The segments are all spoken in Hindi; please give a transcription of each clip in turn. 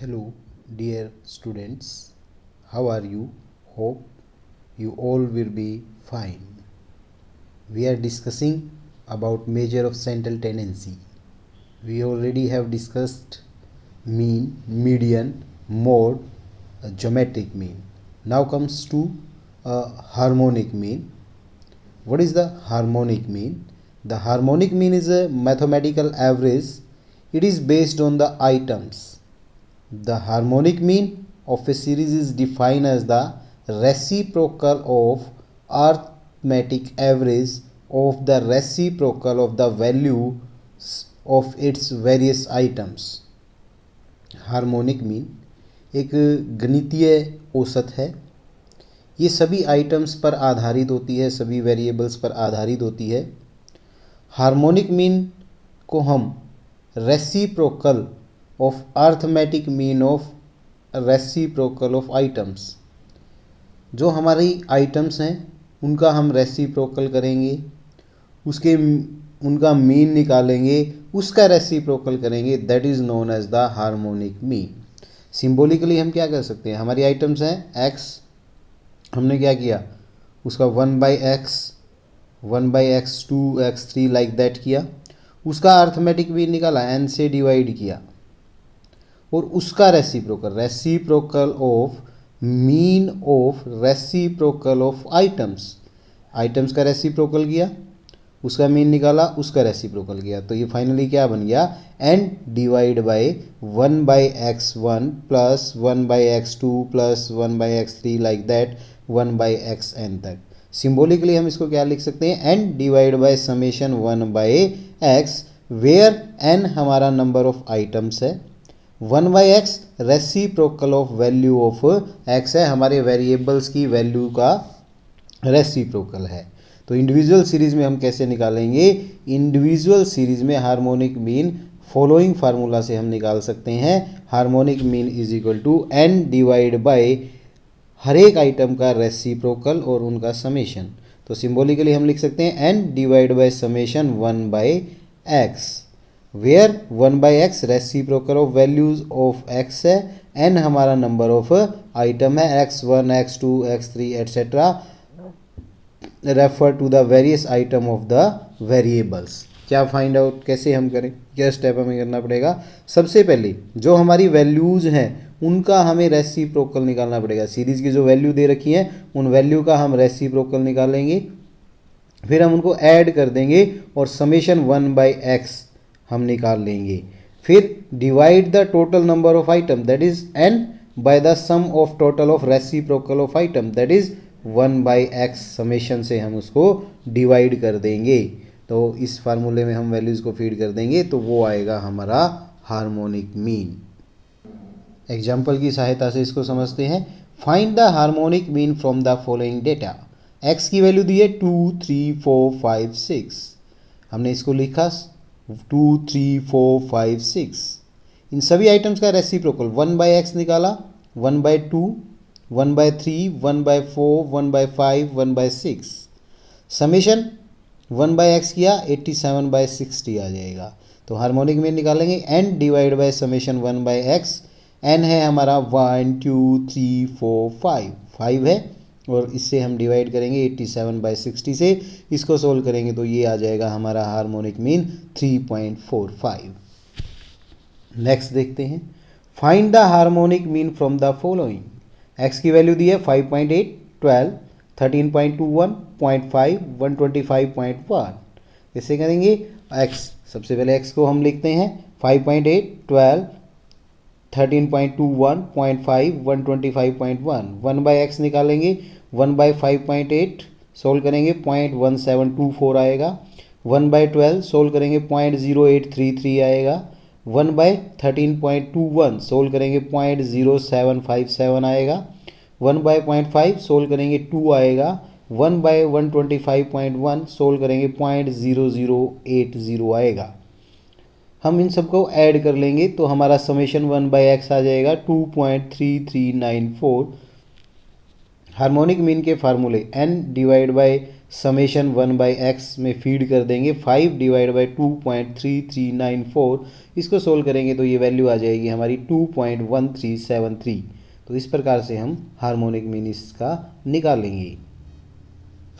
Hello, dear students. How are you? Hope you all will be fine. We are discussing about measure of central tendency. We already have discussed mean, median, mode, geometric mean. Now comes to harmonic mean. What is the harmonic mean? The harmonic mean is a mathematical average. It is based on the items. The harmonic mean of a series is defined as the reciprocal of arithmetic average of the reciprocal of the values of its various items. Harmonic mean एक गणितीय औसत है। ये सभी आइटम्स पर आधारित होती है, सभी वेरिएबल्स पर आधारित होती है। हार्मोनिक मीन को हम reciprocal of arithmetic mean of reciprocal of items, जो हमारी आइटम्स हैं उनका हम रेसिप्रोकल करेंगे, उनका मीन निकालेंगे, उसका रेसिप्रोकल करेंगे, that is known as the harmonic mean. Symbolically हम क्या कर सकते हैं, हमारी आइटम्स हैं एक्स, हमने क्या किया, उसका 1/x 1/x2 x3 like that किया, उसका अर्थमेटिक मीन निकाला, n से डिवाइड किया, और उसका reciprocal of mean of reciprocal of items का रेसिप्रोकल किया, उसका मीन निकाला, उसका रेसिप्रोकल किया, तो ये फाइनली क्या बन गया, n divide bye 1/x1 plus 1/x2 plus 1/x3 like that 1/xn तक। सिंबॉलिकली हम इसको क्या लिख सकते हैं, n divide by summation 1/x, where n हमारा नंबर ऑफ आइटम्स है, 1/x reciprocal of value of x है, हमारे वेरिएबल्स की वैल्यू का रेसिप्रोकल है। तो इंडिविजुअल सीरीज में हम कैसे निकालेंगे, इंडिविजुअल सीरीज में हार्मोनिक मीन फॉलोइंग फार्मूला से हम निकाल सकते हैं। Harmonic mean is equal to n divide by हर एक आइटम का रेसिप्रोकल और उनका समेशन। तो सिंबॉलिकली हम लिख सकते हैं n divide by summation 1/x, where 1/x reciprocal of values of x है, n हमारा नंबर ऑफ आइटम है, x1 x2 x3 etcetera refer to the various item of the variables. क्या फाइंड आउट कैसे हम करें, क्या स्टेप हमें करना पड़ेगा, सबसे पहले जो हमारी वैल्यूज हैं उनका हमें रेसिप्रोकल निकालना पड़ेगा। सीरीज की जो वैल्यू दे रखी है उन वैल्यू का हम रेसिप्रोकल निकालेंगे, फिर हम उनको ऐड कर देंगे और समेशन 1/x हम निकाल लेंगे, फिर divide the total number of item that is n by the sum of total of reciprocal of item that is 1/x, summation से हम उसको डिवाइड कर देंगे। तो इस फार्मूले में हम वैल्यूज को फीड कर देंगे तो वो आएगा हमारा हार्मोनिक मीन। एग्जाम्पल की सहायता से इसको समझते हैं। Find the harmonic mean from the following data. x की वैल्यू दी है 2 3 4 5 6, हमने इसको लिखा 2 3 4 5 6, इन सभी आइटम्स का रेसिप्रोकल 1/x निकाला, 1/2 1/3 1/4 1/5 1/6, समेशन 1/x किया 87/60 आ जाएगा। तो हार्मोनिक मीन निकालेंगे n divide by summation 1/x, n है हमारा 1 2 3 4 5 है, और इससे हम डिवाइड करेंगे 87/60 से, इसको सोल्व करेंगे तो ये आ जाएगा हमारा हार्मोनिक मीन 3.45। नेक्स्ट देखते हैं, find the harmonic mean from the following. x की वैल्यू दी है 5.8 12 13.21 0.5 125.1। कैसे करेंगे, x सबसे पहले x को हम लिखते हैं 5.8 12 13.21 0.5 125.1, 1/x निकालेंगे, 1/5.8 सोल्व करेंगे 0.1724 आएगा, 1/12 सोल्व करेंगे 0.0833 आएगा, 1/13.21 सोल्व करेंगे 0.0757 आएगा, 1/0.5 सोल्व करेंगे 2 आएगा, 1/125.1 सोल्व करेंगे 0.0080 आएगा। हम इन सबको ऐड कर लेंगे तो हमारा समेशन 1/x आ जाएगा 2.3394। हार्मोनिक मीन के फार्मूले n divide by summation 1/x में फीड कर देंगे 5 डिवाइड बाय 2.3394, इसको सोल्व करेंगे तो ये वैल्यू आ जाएगी हमारी 2.1373। तो इस प्रकार से हम हार्मोनिक मीन इसका निकालेंगे।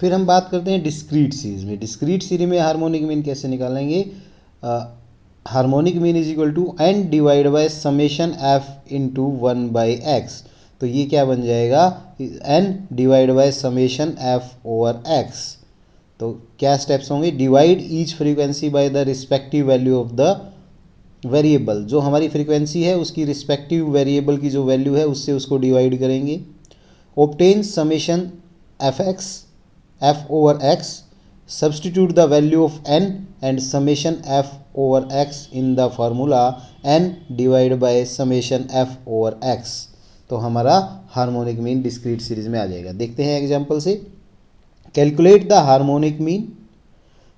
फिर हम बात करते हैं डिस्क्रीट सीरीज में। डिस्क्रीट सीरीज में हार्मोनिक मीन कैसे निकालेंगे? Harmonic mean is equal to n divide by summation f into 1/x। तो ये क्या बन जाएगा? n divide by summation f over x। तो क्या स्टेप्स होंगे? Divide each frequency by the respective value of the variable. जो हमारी फ्रीक्वेंसी है उसकी रिस्पेक्टिव वेरिएबल की जो वैल्यू है उससे उसको डिवाइड करेंगे। Obtain summation f over x, substitute the value of n and summation f over x in the formula n divided by summation f over x। तो हमारा हार्मोनिक मीन डिस्क्रीट सीरीज में आ जाएगा। देखते हैं एग्जांपल से। Calculate the harmonic mean.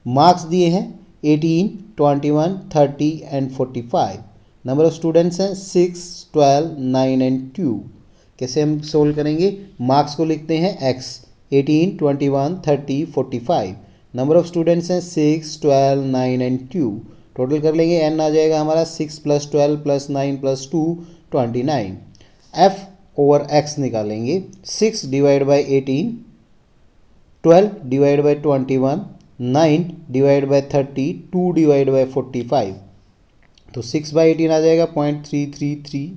Marks दिए हैं 18, 21, 30 एंड 45। नंबर ऑफ स्टूडेंट्स हैं 6, 12, 9 एंड 2। कैसे हम सोल्व करेंगे? मार्क्स को लिखते हैं x, 18, 21, 30, 45। नंबर ऑफ स्टूडेंट्स हैं 6, 12, 9 एंड 2। टोटल कर लेंगे, n आ जाएगा हमारा 6 + 12 + 9 + 2 29। f ओवर x निकालेंगे। 6 divide by 18, 12 divide by 21, 9 divide by 30, 2 divide by 45। तो 6/18 आ जाएगा 0.333,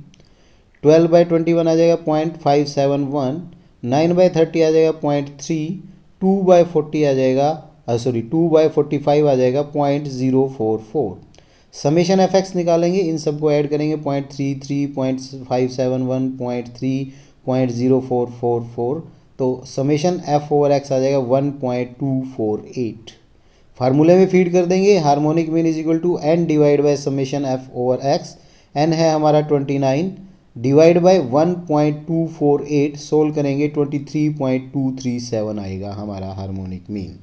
12/21 आ जाएगा 0.571, 9/30 आ जाएगा 0.3, 2/40 आ जाएगा 2/45 आ जाएगा 0.044। समेशन एफ एक्स निकालेंगे, इन सबको ऐड करेंगे 0.33, 0.571, 0.3, 0.0444। तो समेशन एफ ओवर एक्स आ जाएगा 1.248। फार्मूले में फीड कर देंगे harmonic mean is equal to n divide by summation F over X. n है हमारा 29 डिवाइड बाय 1.248, सोल्व करेंगे 23.237 आएगा हमारा हार्मोनिक मीन।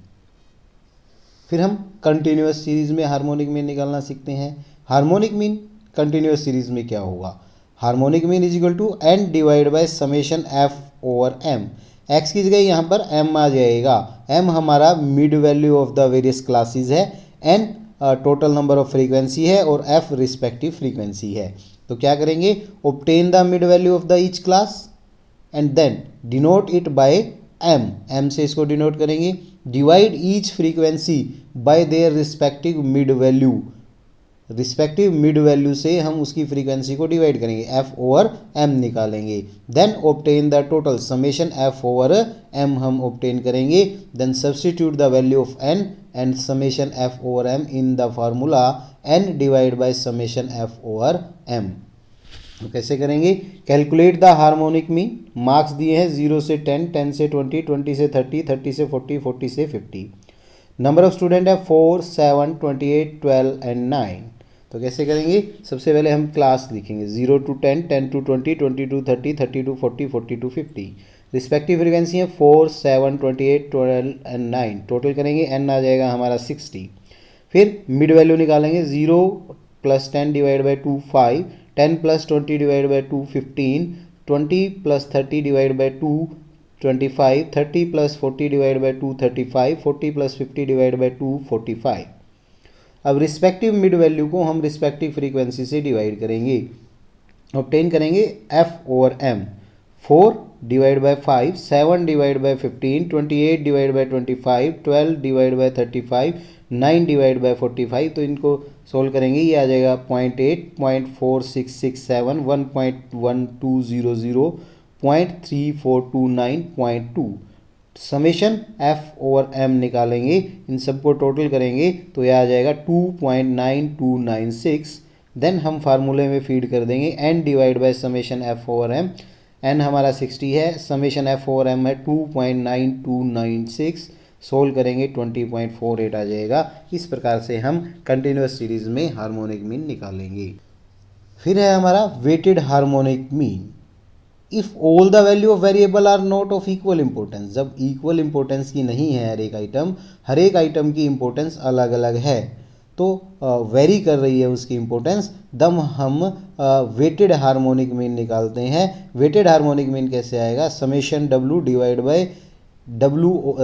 फिर हम कंटिन्यूअस सीरीज में हार्मोनिक मीन निकालना सीखते हैं। हार्मोनिक मीन कंटिन्यूअस सीरीज में क्या होगा? Harmonic mean is equal to n divide by summation f over m। x की जगह यहाँ पर m आ जाएगा। m हमारा mid value of the various classes है, n total number of frequency है और f रिस्पेक्टिव फ्रीक्वेंसी है। तो क्या करेंगे? Obtain the mid value of the each class and then denote it by m से इसको डिनोट करेंगे। Divide each frequency by their respective mid value. Respective mid value से हम उसकी फ्रीक्वेंसी को डिवाइड करेंगे, f ओवर m निकालेंगे। Then obtain the total summation f over m हम ऑब्टेन करेंगे। Then substitute the value of n and summation f over m in the formula n divide by summation f over m। तो कैसे करेंगे? Calculate the harmonic mean. Marks दिए हैं 0 से 10, 10 से 20, 20 से 30, 30 से 40, 40 से 50। नंबर ऑफ स्टूडेंट है 4, 7, 28, 12 एंड 9। तो कैसे करेंगे? सबसे पहले हम क्लास लिखेंगे 0 to 10, 10 to 20, 20 to 30, 30 to 40, 40 to 50। Respective frequency है 4, 7, 28, 12 एंड 9। टोटल करेंगे, n आ जाएगा हमारा 60। फिर मिड वैल्यू निकालेंगे 0 + 10 divide by 2 5, 10 + 20 divide by 2 15, 20 + 30 divide by 2 25, 30 + 40 divide by 2 35, 40 + 50 divide by 2 45। अब रिस्पेक्टिव मिड वैल्यू को हम रिस्पेक्टिव फ्रीक्वेंसी से डिवाइड करेंगे। ऑब्टेन करेंगे f over m। 4 divide by 5, 7 divide by 15, 28 divide by 25, 12 divide by 35, 9 divide by 45। तो इनको सोल्व करेंगे, ये आ जाएगा 0.8, 0.4667, 1.1200, 0.3429, 0.2। समेशन f ओवर m निकालेंगे, इन सबको टोटल करेंगे तो यह आ जाएगा 2.9296। देन हम फार्मूले में फीड कर देंगे n divide by summation f over m। n हमारा 60 है, समेशन f ओवर m है 2.9296, सोल्व करेंगे 20.48 आ जाएगा। इस प्रकार से हम कंटिन्यूअस सीरीज में हार्मोनिक मीन निकालेंगे। फिर है हमारा weighted harmonic mean. If all the value of variable are not of equal importance. जब इक्वल इंपॉर्टेंस की नहीं है हर एक आइटम की इंपॉर्टेंस अलग अलग है, तो वेरी कर रही है उसकी इम्पोर्टेंस, तब हम वेटेड हार्मोनिक मीन निकालते हैं। वेटेड हार्मोनिक मीन कैसे आएगा, summation W divide by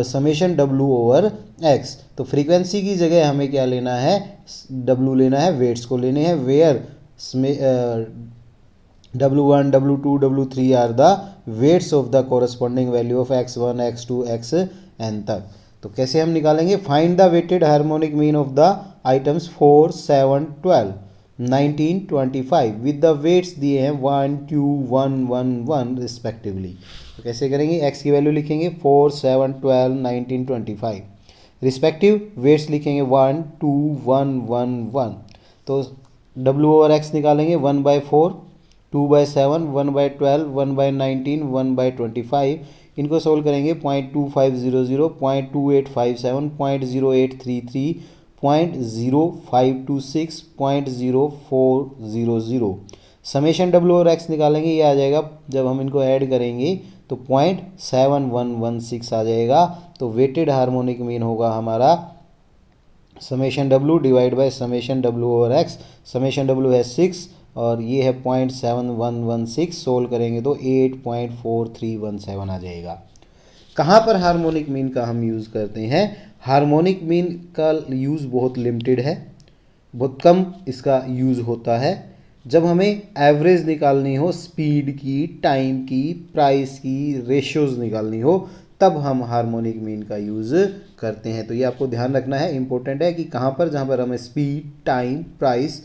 summation W over x. तो फ्रीक्वेंसी की जगह हमें क्या लेना है, डब्लू लेना है, वेट्स को लेने हैं, where W1, W2, W3 are the weights of the corresponding value of x1, x2, xn तक। तो कैसे हम निकालेंगे, find the weighted harmonic mean of the items 4, 7, 12, 19, 25 with the weights दिए हैं 1, 2, 1, 1, 1 रिस्पेक्टिवली। तो कैसे करेंगे, x की वैल्यू लिखेंगे 4, 7, 12, 19, 25, रिस्पेक्टिव वेट्स लिखेंगे 1, 2, 1, 1, 1। तो w ओवर x निकालेंगे 1/4, 2/7, 1/12, 1/19, 1/25। इनको सोल्व करेंगे 0.2500, 0.2857, 0.0833, 0.0526, 0.0400। समेशन डब्ल्यू और एक्स निकालेंगे, ये आ जाएगा जब हम इनको ऐड करेंगे तो 0.7116 आ जाएगा। तो वेटेड हार्मोनिक मीन होगा हमारा summation W divide by summation W over x. Summation W है 6 और ये है 0.7116, सोल्व करेंगे तो 8.4317 आ जाएगा। कहाँ पर हार्मोनिक मीन का हम यूज़ करते हैं, हार्मोनिक मीन का यूज़ बहुत लिमिटेड है, बहुत कम इसका यूज़ होता है। जब हमें एवरेज निकालनी हो, स्पीड की, टाइम की, प्राइस की, रेशियोज निकालनी हो, तब हम हार्मोनिक मीन का यूज़ करते हैं। तो ये आपको ध्यान रखना है, इंपॉर्टेंट है कि कहाँ पर, जहाँ पर हमें speed, time, price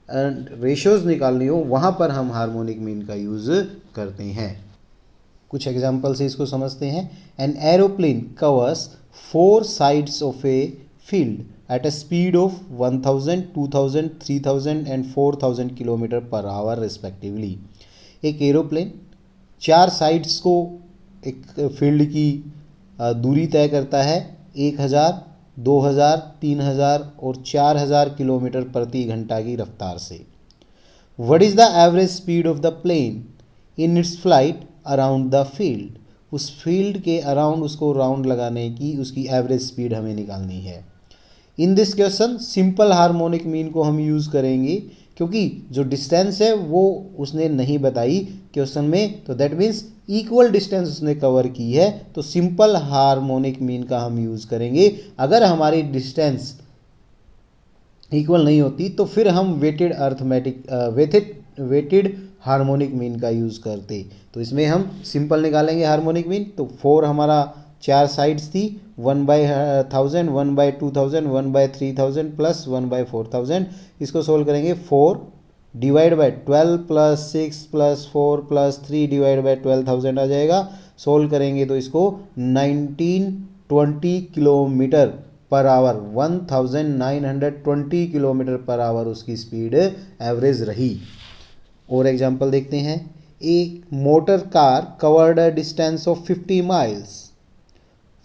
and ratios निकालनी हो, वहाँ पर हम हार्मोनिक मीन का यूज़ करते हैं। कुछ एग्जाम्पल से इसको समझते हैं। An aeroplane covers 4 sides of a field at a speed of 1000, 2000, 3000 and 4000 kilometre per our respectively. एक एरोप्लेन 4 साइड्स को एक फील्ड की दूरी तय करता है 1000, 2000, 3000 और 4000 किलोमीटर प्रति घंटा की रफ्तार से। What is the average speed of the plane in its flight around the field. उस फील्ड के अराउंड उसको राउंड लगाने की उसकी एवरेज स्पीड हमें निकालनी है। In this question simple harmonic mean को हम यूज़ करेंगे, क्योंकि जो डिस्टेंस है वो उसने नहीं बताई क्वेश्चन में, तो दैट मीन्स इक्वल डिस्टेंस उसने कवर की है, तो सिंपल हार्मोनिक मीन का हम यूज़ करेंगे। अगर हमारी डिस्टेंस इक्वल नहीं होती तो फिर हम वेटेड हार्मोनिक मीन का यूज़ करते। तो इसमें हम सिंपल निकालेंगे हार्मोनिक मीन। तो 4 हमारा 4 साइड्स थी, 1/1000, 1/2000, 1/3000 प्लस 1/4000। इसको सोल्व करेंगे 4 divide by 12 plus 6 plus 4 plus 3 divide by 12,000 आ जाएगा। सोल्व करेंगे तो इसको 1920 kilometre per our, 1920 kilometre per our उसकी स्पीड एवरेज रही। और एग्जांपल देखते हैं। एक motor car covered a distance of 50 miles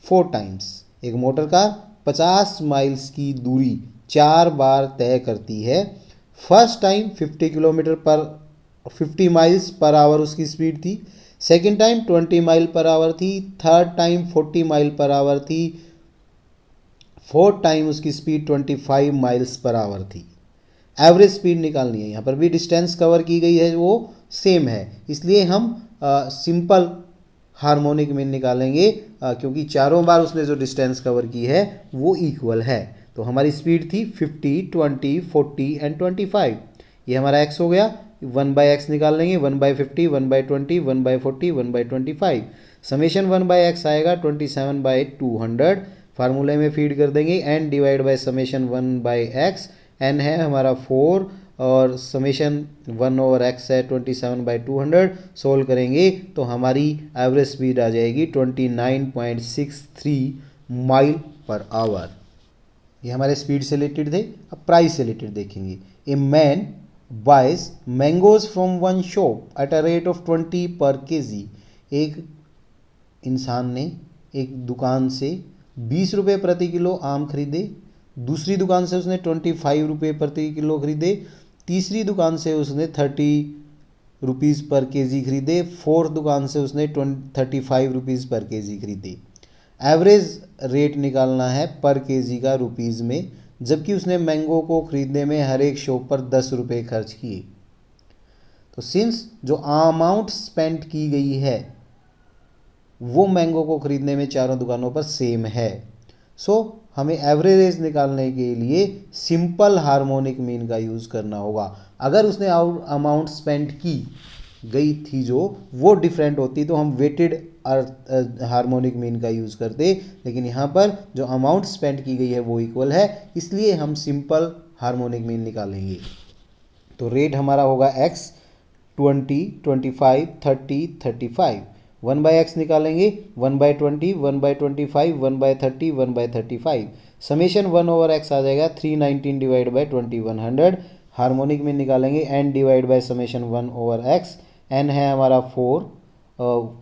4 times. एक मोटर कार 50 माइल्स की दूरी 4 बार तय करती है। First time 50 miles per our उसकी स्पीड थी, second time 20 mile per hour थी, third time 40 mile per hour थी, फोर्थ टाइम उसकी स्पीड 25 माइल्स पर आवर थी। एवरेज स्पीड निकालनी है। यहाँ पर भी डिस्टेंस कवर की गई है वो सेम है, इसलिए हम सिंपल हार्मोनिक मीन निकालेंगे, क्योंकि चारों बार उसने जो डिस्टेंस कवर की है वो इक्वल है। तो हमारी स्पीड थी 50, 20, 40 एंड 25। ये हमारा x हो गया। 1/x निकाल लेंगे, 1/50, 1/20, 1/40, 1/25। समेशन 1/x आएगा 27/200। फार्मूले में फीड कर देंगे n divide by summation 1/x। n है हमारा 4 और समेशन 1 ओवर x है 27/200। सोल्व करेंगे तो हमारी एवरेज स्पीड आ जाएगी 29.63 माइल पर आवर। ये हमारे स्पीड से रिलेटेड थे। अब प्राइस से रिलेटेड देखेंगे। A man buys mangoes from one shop at a rate of 20 per kg। एक इंसान ने एक दुकान से 20 रुपये प्रति किलो आम खरीदे, दूसरी दुकान से उसने 25 रुपये प्रति किलो खरीदे, तीसरी दुकान से उसने 30 रुपीज़ पर kg खरीदे, फोर्थ दुकान से उसने 35 रुपीज़ पर kg खरीदे। एवरेज रेट निकालना है पर kg का रुपीज़ में, जबकि उसने मैंगो को खरीदने में हर एक शॉप पर 10 रुपये खर्च किए। तो सिंस जो अमाउंट स्पेंड की गई है वो मैंगो को खरीदने में चारों दुकानों पर सेम है, सो हमें एवरेज निकालने के लिए सिंपल हार्मोनिक मीन का यूज़ करना होगा। अगर उसने अमाउंट स्पेंड की गई थी जो वो डिफरेंट होती तो हम वेटेड हार्मोनिक मीन का यूज़ करते, लेकिन यहाँ पर जो अमाउंट स्पेंड की गई है वो इक्वल है, इसलिए हम सिंपल हार्मोनिक मीन निकालेंगे। तो रेट हमारा होगा x 20, 25, 30, 35। 1/x निकालेंगे 1/20, 1/25, 1/30, 1/35। समेशन 1/x आ जाएगा 319 डिवाइड बाई 2100। हार्मोनिक मीन निकालेंगे n divide by summation 1/x। n है हमारा 4,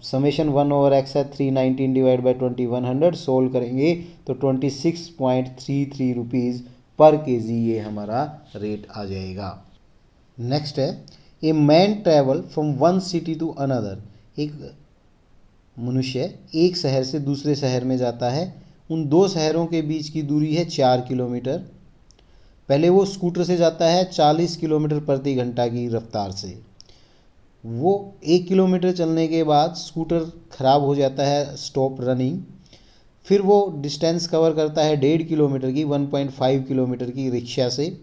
समेशन 1/x है 319 डिवाइड बाई 2100। सोल्व करेंगे तो 26.33 रुपीज़ पर केजी ये हमारा रेट आ जाएगा। नेक्स्ट है a man travel from one city to another. एक मनुष्य एक शहर से दूसरे शहर में जाता है। उन दो शहरों के बीच की दूरी है 4 किलोमीटर। पहले वो स्कूटर से जाता है 40 किलोमीटर प्रति घंटा की रफ्तार से। वो 1 किलोमीटर चलने के बाद स्कूटर ख़राब हो जाता है, स्टॉप रनिंग। फिर वो डिस्टेंस कवर करता है 1.5 किलोमीटर की, 1.5 किलोमीटर की रिक्शा से,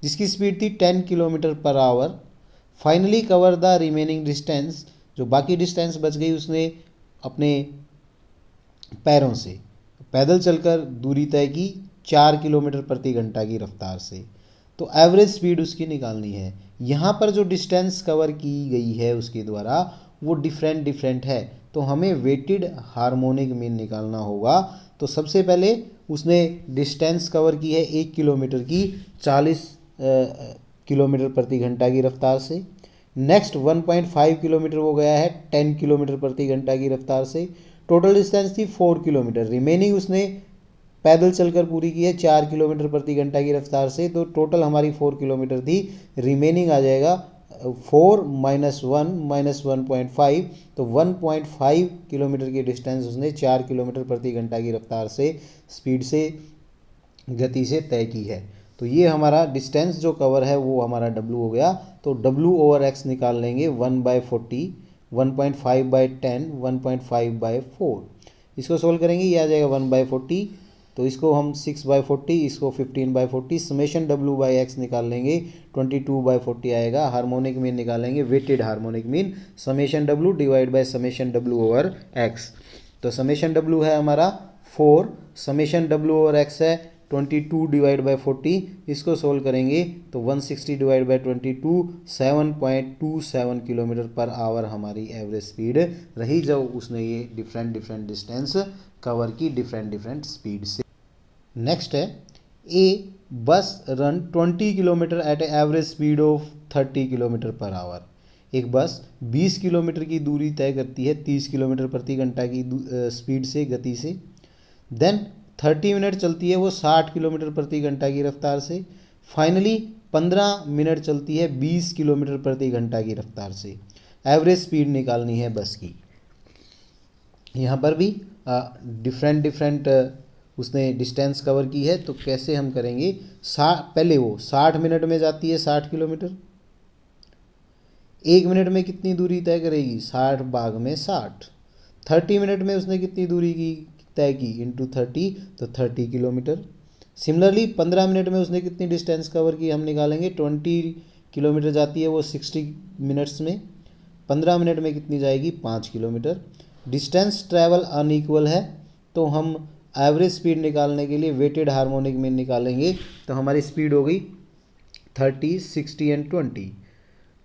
जिसकी स्पीड थी 10 kilometre per our. Finally cover the remaining distance, जो बाकी डिस्टेंस बच गई उसने अपने पैरों से पैदल चलकर दूरी तय की 4 किलोमीटर प्रति घंटा की रफ्तार से। तो एवरेज स्पीड उसकी निकालनी है। यहाँ पर जो डिस्टेंस कवर की गई है उसके द्वारा वो डिफरेंट है, तो हमें वेटेड हार्मोनिक मीन निकालना होगा। तो सबसे पहले उसने डिस्टेंस कवर की है 1 किलोमीटर की 40 किलोमीटर प्रति घंटा की रफ्तार से। नेक्स्ट 1.5 किलोमीटर वो गया है 10 किलोमीटर प्रति घंटा की रफ्तार से। टोटल डिस्टेंस थी 4 किलोमीटर। रिमेनिंग उसने पैदल चलकर पूरी की है 4 किलोमीटर प्रति घंटा की रफ्तार से। तो टोटल हमारी 4 किलोमीटर थी, रिमेनिंग आ जाएगा 4 - 1 - 1.5। तो 1.5 किलोमीटर की डिस्टेंस उसने 4 किलोमीटर प्रति घंटा की रफ्तार से स्पीड से गति से तय की है। तो ये हमारा डिस्टेंस जो कवर है वो हमारा W हो गया। तो W/x निकाल लेंगे 1/40, 1.5/10, 1.5/4। इसको सोल्व करेंगे, ये आ जाएगा 1/40। तो इसको हम 6/40, इसको 15/40। समेशन W/x निकाल लेंगे 22/40 आएगा। हार्मोनिक मीन निकालेंगे, weighted harmonic mean, summation W divide by summation W/x। तो समेशन W है हमारा 4, समेशन W/x है 22 डिवाइड बाई 40। इसको सोल्व करेंगे तो 160 divide by 22, 7.27 kilometre per hour हमारी एवरेज स्पीड रही, जब उसने ये डिफरेंट डिस्टेंस कवर की डिफरेंट स्पीड से। नेक्स्ट है a bus run 20 kilometre at average speed of 30 kilometre per hour. एक बस 20 किलोमीटर की दूरी तय करती है 30 किलोमीटर प्रति घंटा की स्पीड से, गति से। देन 30 मिनट चलती है वो 60 किलोमीटर प्रति घंटा की रफ्तार से। फाइनली 15 मिनट चलती है 20 किलोमीटर प्रति घंटा की रफ्तार से। एवरेज स्पीड निकालनी है बस की। यहाँ पर भी डिफरेंट उसने डिस्टेंस कवर की है, तो कैसे हम करेंगे। पहले वो 60 मिनट में जाती है 60 किलोमीटर। 1 मिनट में कितनी दूरी तय करेगी, 60 भाग में 60। 30 मिनट में उसने कितनी दूरी की तय की, इंटू 30, तो 30 किलोमीटर। सिमिलरली 15 मिनट में उसने कितनी डिस्टेंस कवर की हम निकालेंगे। 20 किलोमीटर जाती है वो 60 मिनट्स में, 15 मिनट में कितनी जाएगी, 5 किलोमीटर। डिस्टेंस ट्रैवल अनइक्वल है, तो हम एवरेज स्पीड निकालने के लिए वेटेड हार्मोनिक मीन निकालेंगे। तो हमारी स्पीड हो गई 30, 60 एंड 20।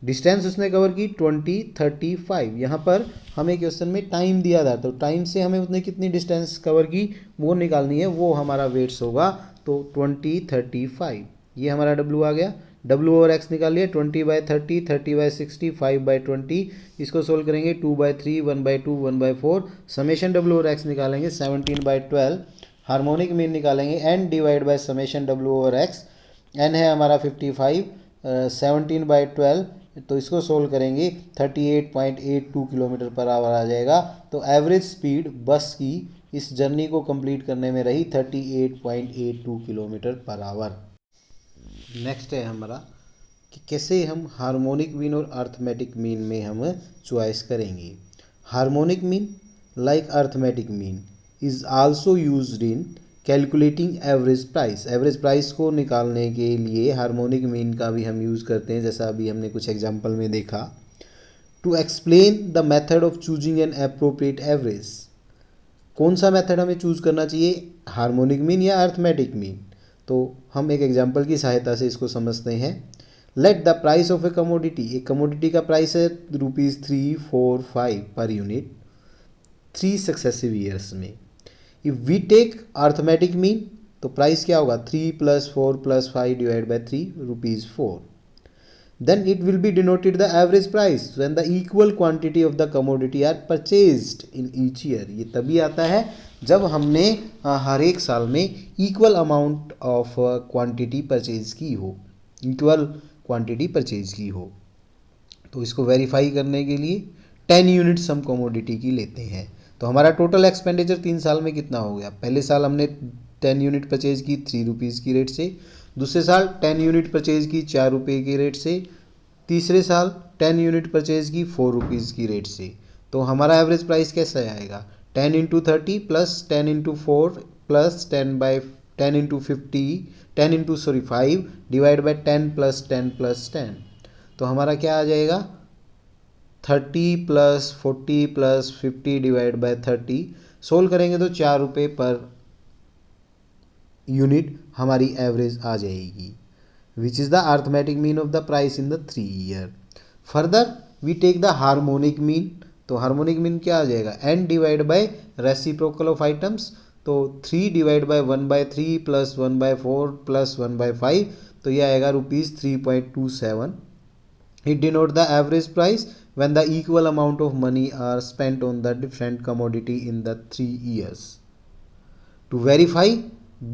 डिस्टेंस उसने कवर की 20, 35। यहाँ पर हमें क्वेश्चन में टाइम दिया था, तो टाइम से हमें उसने कितनी डिस्टेंस कवर की वो निकालनी है, वो हमारा वेट्स होगा। तो 20, 35 ये हमारा W आ गया। W/x निकाल लिया 20/30, 30/60, 5/20। इसको सोल्व करेंगे 2/3, 1/2, 1/4। समेशन W/x निकालेंगे 17/12। हार्मोनिक मीन निकालेंगे n divide by summation W/x। n है हमारा 55, 17/12। तो इसको सोल्व करेंगे 38.82 किलोमीटर पर आवर आ जाएगा। तो एवरेज स्पीड बस की इस जर्नी को कंप्लीट करने में रही 38.82 किलोमीटर पर आवर। नेक्स्ट है हमारा कि कैसे हम हार्मोनिक मीन और अर्थमेटिक मीन में हम चॉइस करेंगे। Harmonic mean like arithmetic mean is also used in calculating average price. Average price को निकालने के लिए हार्मोनिक मीन का भी हम यूज़ करते हैं, जैसा अभी हमने कुछ एग्जांपल में देखा। To explain the method of choosing an appropriate average, कौन सा मेथड हमें चूज़ करना चाहिए, हार्मोनिक मीन या अर्थमेटिक मीन। तो हम एक एग्जांपल की सहायता से इसको समझते हैं। Let the price of a commodity, एक कमोडिटी का प्राइस है ₹3, 4, 5 पर यूनिट 3 सक्सेसिव ईयर्स में। If we take arithmetic mean तो प्राइस क्या होगा, 3 + 4 + 5 divide by 3 ₹4। Then it will be denoted the average price when the equal quantity of the commodity are purchased in each year। ये तभी आता है जब हमने हर एक साल में equal amount of quantity purchase की हो, इक्वल क्वांटिटी परचेज की हो। तो इसको वेरीफाई करने के लिए 10 यूनिट्स हम कमोडिटी की लेते हैं। तो हमारा टोटल एक्सपेंडिचर 3 साल में कितना हो गया, पहले साल हमने 10 यूनिट परचेज की ₹3 की रेट से, दूसरे साल 10 यूनिट परचेज की ₹4 की रेट से, तीसरे साल 10 यूनिट परचेज की ₹4 की रेट से। तो हमारा एवरेज प्राइस कैसा आएगा, 10 × 30 + 10 × 4 + 10 × 50 5 डिवाइड बाई 10 + 10 + 10। तो हमारा क्या आ जाएगा, 30 + 40 + 50 डिवाइड बाई 30। सोल्व करेंगे तो ₹4 पर यूनिट हमारी एवरेज आ जाएगी, which is the arithmetic mean of the price in the 3 year. Further we take the harmonic mean, तो हार्मोनिक मीन क्या आ जाएगा, n divide by reciprocal of items. तो 3 डिवाइड बाई 1/3 + 1/4 + 1/5, तो ये आएगा ₹3.27। It denote the average price when the equal amount of money are spent on the different commodity in the 3 years. To verify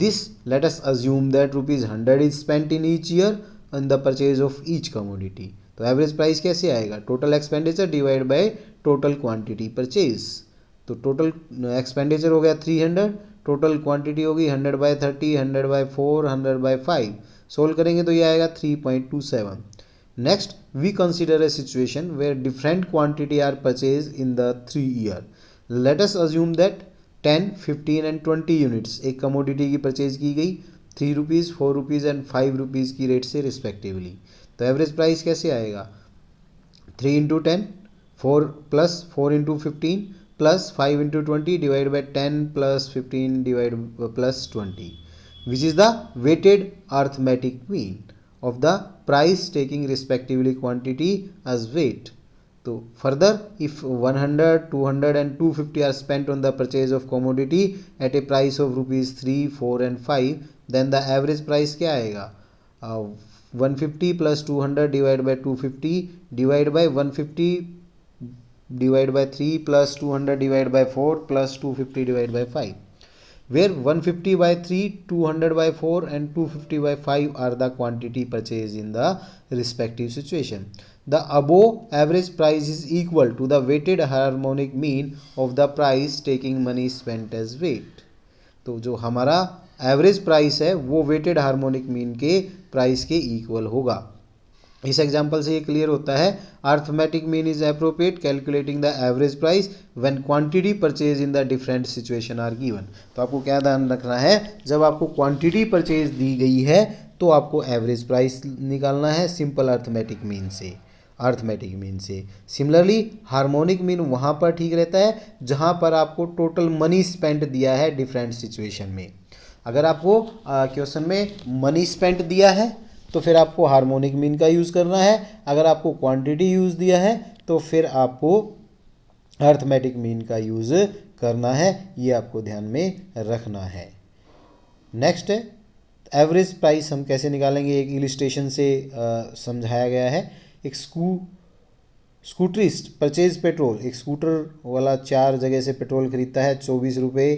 this, let us assume that ₹100 is spent in each year on the purchase of each commodity. तो एवरेज प्राइस कैसे आएगा, total expenditure divide by total quantity purchase. तो टोटल एक्सपेंडिचर हो गया 300, टोटल क्वांटिटी होगी 100/30, 100/4, 100/5। सोल्व करेंगे तो ये आएगा 3.27। Next we consider a situation where different quantity are purchase in the 3 year. Let us assume that 10, 15 and 20 units एक कमोडिटी की परचेज की गई ₹3, ₹4 एंड ₹5 की रेट से रिस्पेक्टिवली। तो एवरेज प्राइस कैसे आएगा, 3 × 10 4 + 4 × 15 + 5 × 20 divide by 10 + 15 divide +20, which is the weighted arithmetic mean of the price taking respectively quantity as weight. तो further if 100, 200 and 250 are spent on the purchase of commodity at a price of ₹3, 4 and 5, then the average price क्या आएगा, 150 + 200 divide by 250 divide by 150 divide by 3 + 200 divide by 4 + 250 divide by 5, where 150/3, 200/4 and 250/5 are the quantity purchased in the respective situation. The above average price is equal to the weighted harmonic mean of the price taking money spent as weight. तो जो हमारा एवरेज प्राइस है वो वेटेड हार्मोनिक मीन के प्राइस के इक्वल होगा। इस एग्जाम्पल से ये क्लियर होता है, arithmetic mean is appropriate calculating the average price when quantity purchase in the different situation are given. तो आपको क्या ध्यान रखना है, जब आपको क्वांटिटी परचेज दी गई है तो आपको एवरेज प्राइस निकालना है सिंपल अर्थमेटिक मीन से। सिमिलरली हार्मोनिक मीन वहाँ पर ठीक रहता है जहाँ पर आपको टोटल मनी स्पेंट दिया है डिफरेंट सिचुएशन में। अगर आपको क्वेश्चन में मनी स्पेंट दिया है तो फिर आपको हार्मोनिक मीन का यूज़ करना है, अगर आपको क्वांटिटी यूज़ दिया है तो फिर आपको अर्थमेटिक मीन का यूज़ करना है, ये आपको ध्यान में रखना है। नेक्स्ट है एवरेज प्राइस हम कैसे निकालेंगे, एक इलिस्ट्रेशन से समझाया गया है। एक स्कूटरिस्ट परचेज पेट्रोल, एक स्कूटर वाला 4 जगह से पेट्रोल खरीदता है ₹24,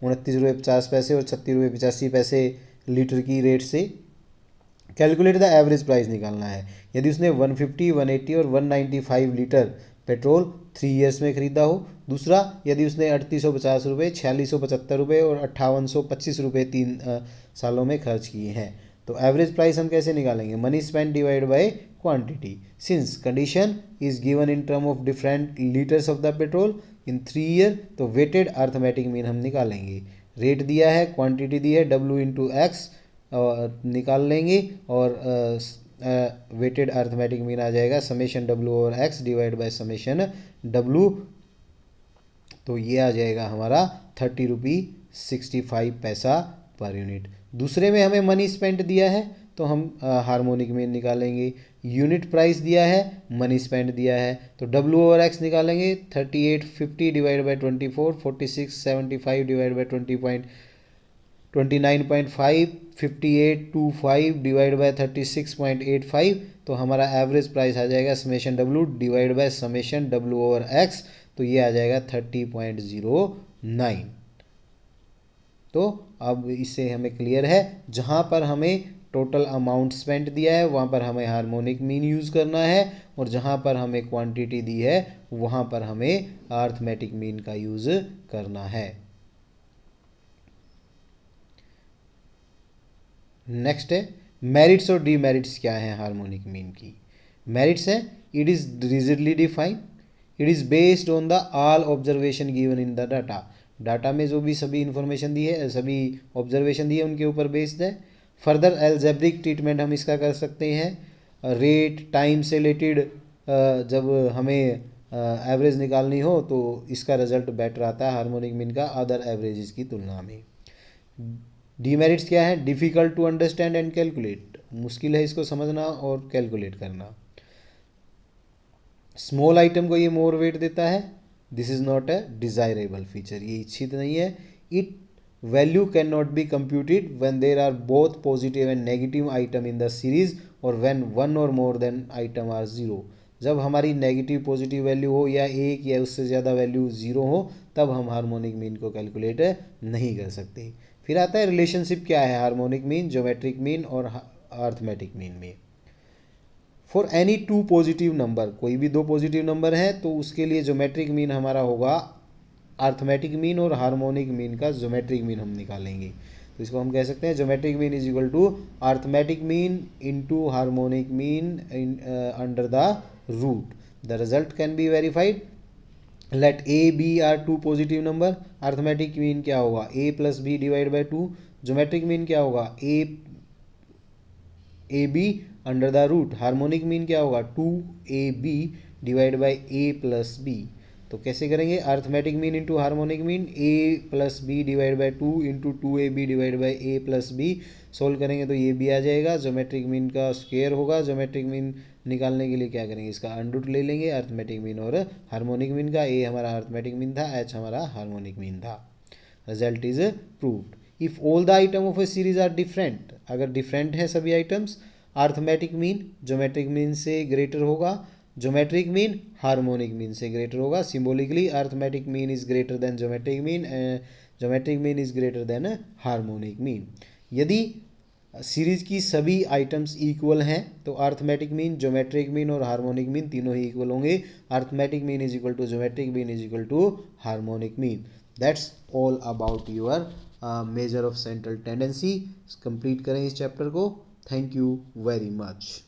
₹29.50 और ₹36.85 लीटर की रेट से। कैलकुलेट द एवरेज प्राइस निकालना है। यदि उसने 150, 180 और 195 लीटर पेट्रोल 3 ईयर्स में खरीदा हो। दूसरा, यदि उसने 3850 रुपये, 4675 रुपये और 5825 रुपये 3 सालों में खर्च किए हैं। तो एवरेज प्राइस हम कैसे निकालेंगे? Money spend divide by quantity. Since condition is given in term of different litres of the petrol in 3 year, तो वेटेड अर्थमेटिक मीन हम निकालेंगे। रेट दिया है, क्वांटिटी दी है, W इंटू एक्स निकाल लेंगे और वेटेड अर्थमेटिक मीन आ जाएगा समेशन W और x divide by summation W। तो ये आ जाएगा हमारा 30 रुपी 65 पैसा पर यूनिट। दूसरे में हमें मनी स्पेंट दिया है तो हम हार्मोनिक मीन निकालेंगे। यूनिट प्राइस दिया है, मनी स्पेंड दिया है, तो W और x निकालेंगे। 3850 divide by 24, 4675 divide by 29.5, 5825 divide by 36.85। तो हमारा एवरेज प्राइस आ जाएगा summation W divide by summation W over x, तो ये आ जाएगा 30.09। तो अब इससे हमें क्लियर है, जहाँ पर हमें टोटल अमाउंट स्पेंड दिया है वहाँ पर हमें हार्मोनिक मीन यूज़ करना है, और जहाँ पर हमें क्वांटिटी दी है वहाँ पर हमें अर्थमेटिक मीन का यूज़ करना है। नेक्स्ट है मेरिट्स और डीमेरिट्स क्या है हार्मोनिक मीन की। मेरिट्स है, it is rigidly defined, it is based on the all observation given in the data. Data में जो भी सभी इंफॉर्मेशन दी है, सभी ऑब्जर्वेशन दी है, उनके ऊपर बेस्ड है। फर्दर एल्जेब्रिक ट्रीटमेंट हम इसका कर सकते हैं। रेट टाइम से रिलेटेड जब हमें एवरेज निकालनी हो तो इसका रिजल्ट बेटर आता है हार्मोनिक मीन का अदर एवरेजेस की तुलना में। डीमेरिट्स क्या है? Difficult to understand and calculate, मुश्किल है इसको समझना और कैलकुलेट करना। स्मॉल आइटम को ये मोर वेट देता है, this is not a desirable feature, ये इच्छित नहीं है। It value can not be computed when there are both positive and negative item in the series or when one or more than item are zero. जब हमारी नेगेटिव पॉजिटिव वैल्यू हो या एक या उससे ज़्यादा वैल्यू जीरो हो, तब हम हार्मोनिक मीन को कैलकुलेट नहीं कर सकते। फिर आता है रिलेशनशिप क्या है हार्मोनिक मीन, ज्योमेट्रिक मीन और अर्थमेटिक मीन में। For any two positive number, कोई भी दो पॉजिटिव नंबर है तो उसके लिए ज्योमेट्रिक मीन हमारा होगा अर्थमेटिक मीन, और हार्मोनिक मीन का ज्योमेट्रिक मीन हम निकालेंगे। तो इसको हम कह सकते हैं geometric mean is equal to arithmetic mean into harmonic mean under the root. The result can be verified. Let A B are two positive number. Arithmetic mean क्या होगा? A plus B divide by 2। Geometric mean क्या होगा? A B under the root. Harmonic mean क्या होगा? 2ab divide by A plus B. तो कैसे करेंगे? Arithmetic mean into harmonic mean, A plus B divide by 2 into 2ab divide by A plus B. Solve करेंगे तो ये भी आ जाएगा। ज्योमेट्रिक मीन का स्क्वायर होगा। ज्योमेट्रिक मीन निकालने के लिए क्या करेंगे? इसका अंडरूट ले लेंगे अर्थमेटिक मीन और हार्मोनिक मीन का। ए हमारा अर्थमेटिक मीन था, एच हमारा हार्मोनिक मीन था। Result is proved. If all the item of a series are different, अगर डिफरेंट है सभी items, arithmetic mean geometric mean से ग्रेटर होगा, ज्योमेट्रिक मीन हार्मोनिक मीन से ग्रेटर होगा। Symbolically arithmetic mean is greater than geometric mean, geometric mean is greater than harmonic mean. यदि सीरीज की सभी आइटम्स इक्वल हैं तो अर्थमेटिक मीन, ज्योमेट्रिक मीन और हार्मोनिक मीन तीनों ही इक्वल होंगे। Arithmetic mean is equal to geometric mean is equal to harmonic mean. That's all about your measure of central tendency. Complete करें इस चैप्टर को। Thank you very much.